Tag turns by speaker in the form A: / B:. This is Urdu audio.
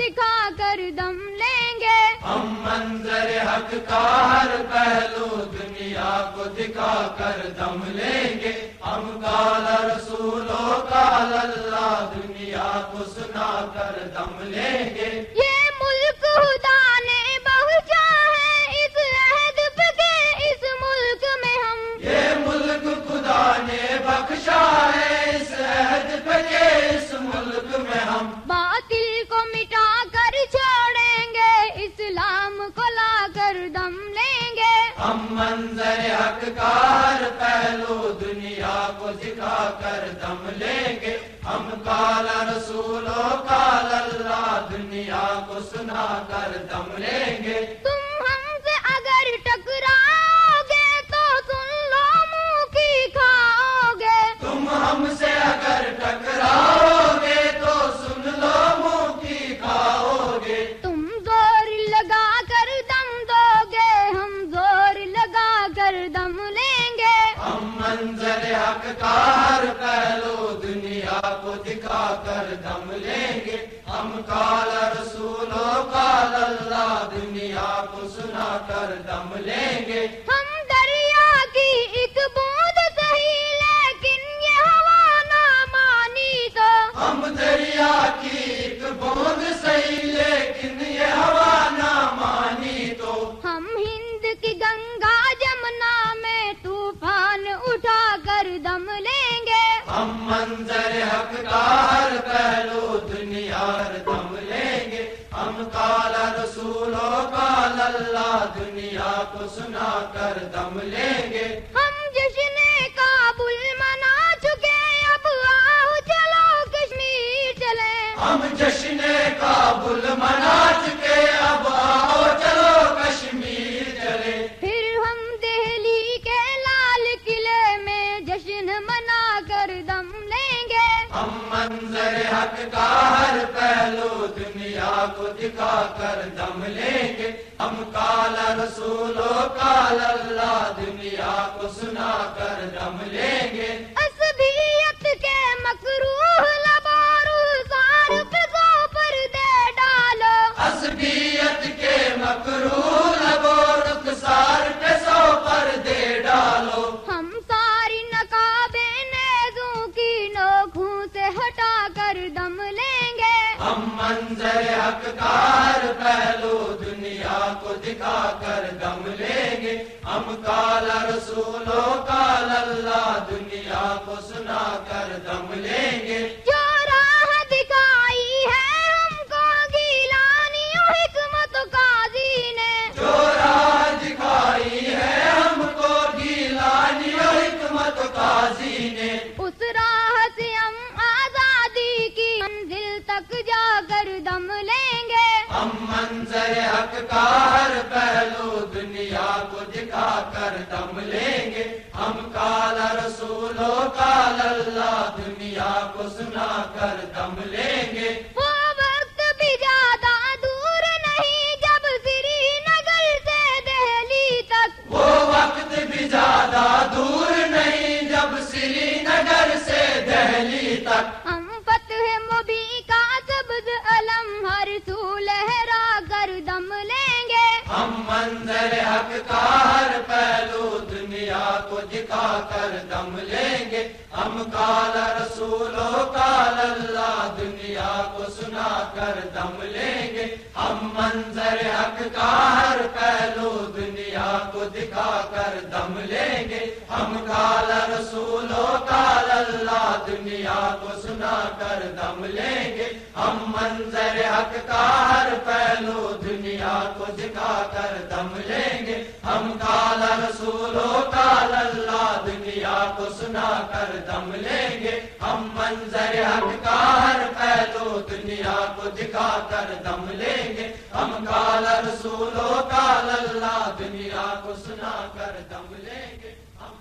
A: دکھا کر دم لیں گے،
B: ہم منظر حق کا ہر پہلو دنیا کو دکھا کر دم لیں گے، ہم قال رسول و قال اللہ دنیا کو سنا کر دم لیں گے۔
A: یہ ملک خدا نے بخشا ہے اس عہد پہ کہ اس ملک میں ہم،
B: یہ ملک خدا نے بخشا ہے اس عہد پہ کہ اس ملک میں ہم
A: باطل کو مٹا کر چھوڑیں گے، اسلام کو لا کر دم لیں گے۔
B: ہم منظر حق کا ہر پہلو دنیا کو دکھا کر دم لیں گے، ہم قال رسول و قال اللہ دنیا کو سنا کر دم لیں گے۔
A: تم ہم سے اگر ٹکراؤ گے تو سن لو منہ کی کھاؤ گے،
B: تم ہم سے اگر ٹکراؤ گے تو سن لو منہ کی کھاؤ گے۔
A: تم زور لگا کر دم دو گے، ہم زور لگا کر دم لیں گے۔
B: ہم منظر حق کا ہر پہلو دنیا کو دکھا کر دم لیں گے، ہم قال رسول و قال اللہ دنیا کو سنا کر دم لیں گے۔
A: ہم دریا کی ایک بوند سہی لیکن یہ ہوا نہ مانی تو،
B: ہم دریا کی ایک بوند سہی لیکن یہ ہوا نہ مانی تو،
A: ہم ہند کی گنگا جمنا میں طوفان اٹھا کر دم لیں گے۔
B: ہم منظر حق کا ہر پہلو دنیا پر دم لیں گے، ہم قال رسول و قال اللہ دنیا کو سنا کر دم لیں گے۔
A: ہم جشن کابل منا چکے، اب آؤ چلو کشمیر چلیں۔
B: ہم جشن کابل منا چکے، اب آؤ چلو کشمیر چلے۔
A: پھر ہم دہلی کے لال قلعے میں جشن منا کر دم لیں گے۔
B: ہم منظر حق کا ہر پہلو دنیا کو دکھا کر دم لیں گے، ہم قال رسول و قال اللہ دنیا کو سنا کر دم لیں گے۔
A: عصبیت کے مکروہ لبوں رخسار پہ سو پردے ڈالو،
B: عصبیت کے مکروہ لبو رخسار پہ سو پردے ڈالو،
A: ہم ساری نقابیں نیزوں کی نوکوں سے ہٹا کر دم لیں گے۔
B: ہم منظر حق کا ہر پہلو دنیا کو دکھا کر دم لیں گے، ہم قال رسول و قال اللہ دنیا کو سنا کر دم لیں گے۔
A: جو راہ دکھائی ہے ہم کو گیلانی و حکمت قاضی نے،
B: جو راہ دکھائی ہے ہم کو گیلانی و حکمت قاضی نے،
A: اس راہ سے ہم آزادی کی منزل تک جا کر دم لیں گے۔
B: ہم منظر حق کا ہر پہلو دنیا کو دکھا کر دم لیں گے، ہم قال رسول و قال اللہ دنیا کو سنا کر دم لیں گے۔
A: وہ وقت بھی زیادہ دور نہیں جب سری نگر سے دہلی تک،
B: وہ وقت بھی زیادہ دور نہیں جب سری نگر سے دہلی تک
A: ہم فتح مبین کا سبز علم ہر سو لہرا کر دم لیں گے۔
B: ہم منظر حق کا ہر پہلو دنیا کو دکھا کر دم لیں گے، ہم قال رسول و قال اللہ دنیا کو سنا کر دم لیں گے۔ ہم منظر حق کا ہر پہلو دنیا کو دکھا کر دم لیں گے، ہم قال رسول و قال اللہ دنیا کو سنا کر دم لیں گے۔ ہم منظر حق کا ہر پہلو دنیا کو دکھا کر دم لیں گے، ہم قال رسول و قال اللہ دنیا کو سنا کر دم لیں گے۔ ہم منظر حق کا ہر پہلو دنیا کو دکھا کر دم لیں گے، ہم قال رسول و قال اللہ دنیا کو سنا کر دم لیں گے۔ ہم